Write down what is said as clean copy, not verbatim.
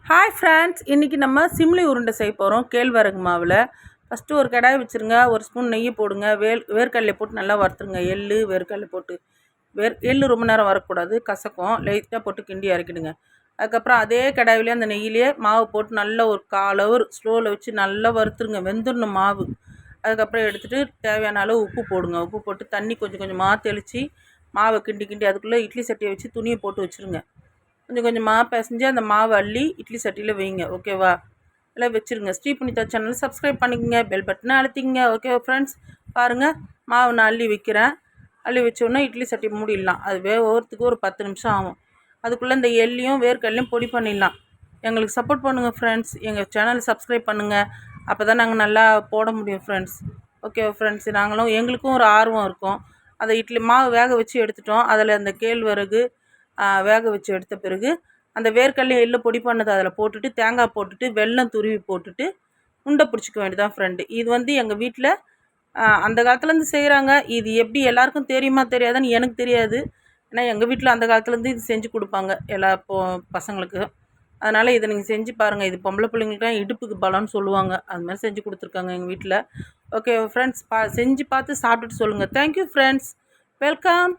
Hi friends, இன்றைக்கி நம்ம சிம்லி உருண்டை செய்ய போகிறோம் கேழ்வரகு மாவில். ஃபஸ்ட்டு ஒரு கடாய் வச்சுருங்க, ஒரு ஸ்பூன் நெய் போடுங்க, வேர்க்கடலை போட்டு நல்லா வறுத்துருங்க. வேர்க்கடலை போட்டு எள்ளு ரொம்ப நேரம் வரக்கூடாது, கசக்கும். லைட்டாக போட்டு கிண்டி இறக்கிடுங்க. அதுக்கப்புறம் அதே கடாயிலே அந்த நெய்யிலே மாவு போட்டு நல்லா ஒரு 1/4 ஹவர் ஸ்லோவில் வச்சு நல்லா வறுத்துருங்க, வெந்துடணும் மாவு. அதுக்கப்புறம் எடுத்துகிட்டு தேவையான அளவு உப்பு போடுங்க. உப்பு போட்டு தண்ணி கொஞ்சம் கொஞ்சமாக தெளித்து மாவை கிண்டி கிண்டி அதுக்குள்ளே இட்லி சட்டியை வச்சு துணியை போட்டு வச்சுருங்க. கொஞ்சம் கொஞ்சமாக பிசைஞ்சு அந்த மாவு அள்ளி இட்லி சட்டியில் வைங்க. ஓகேவா? எல்லாம் வச்சுருங்க. ஸ்ரீ புனிதா சேனல் சப்ஸ்கிரைப் பண்ணிக்கங்க, பெல் பட்டனை அழுத்திங்க. ஓகே ஃப்ரெண்ட்ஸ், பாருங்கள் மாவு நான் அள்ளி வைக்கிறேன். அள்ளி வச்சோன்னா இட்லி சட்டி மூடிடலாம். அது வேகிறதுக்கு ஒரு 10 நிமிஷம் ஆகும். அதுக்குள்ளே இந்த எள்ளையும் வேர்க்கடலையும் பொடி பண்ணிடலாம். எங்களுக்கு சப்போர்ட் பண்ணுங்கள் ஃப்ரெண்ட்ஸ். எங்கள் சேனல் சப்ஸ்கிரைப் பண்ணுங்கள். அப்போ தான் நாங்கள் நல்லா போட முடியும் ஃப்ரெண்ட்ஸ். ஓகே ஃப்ரெண்ட்ஸ், எங்களுக்கும் ஒரு ஆர்வம் இருக்கும். அதை இட்லி மாவு வேக வச்சு எடுத்துட்டோம். அதில் அந்த கேழ்வரகு வேக வச்சு எடுத்த பிறகு அந்த வேர்க்கடலையும் எள்ளு பொடி பண்ணதை அதில் போட்டுட்டு தேங்காய் போட்டுட்டு வெல்லம் துருவி போட்டுட்டு உண்டை பிடிச்சிக்க வேண்டியதான் ஃப்ரெண்டு. இது எங்கள் வீட்டில் அந்த காலத்துலேருந்து செய்கிறாங்க. இது எப்படி எல்லாருக்கும் தெரியுமா தெரியாதுன்னு எனக்கு தெரியாது. ஏன்னா எங்கள் வீட்டில் அந்த காலத்துலேருந்து இது செஞ்சு கொடுப்பாங்க எல்லா பசங்களுக்கு. அதனால் இதை நீங்கள் செஞ்சு பாருங்கள். இது பொம்பளை பிள்ளைங்களுக்குலாம் இடுப்புக்கு பலம்னு சொல்லுவாங்க. அது மாதிரி செஞ்சு கொடுத்துருக்காங்க எங்கள் வீட்டில். ஓகே ஃப்ரெண்ட்ஸ், செஞ்சு பார்த்து சாப்பிட்டுட்டு சொல்லுங்கள். Thank you friends, welcome.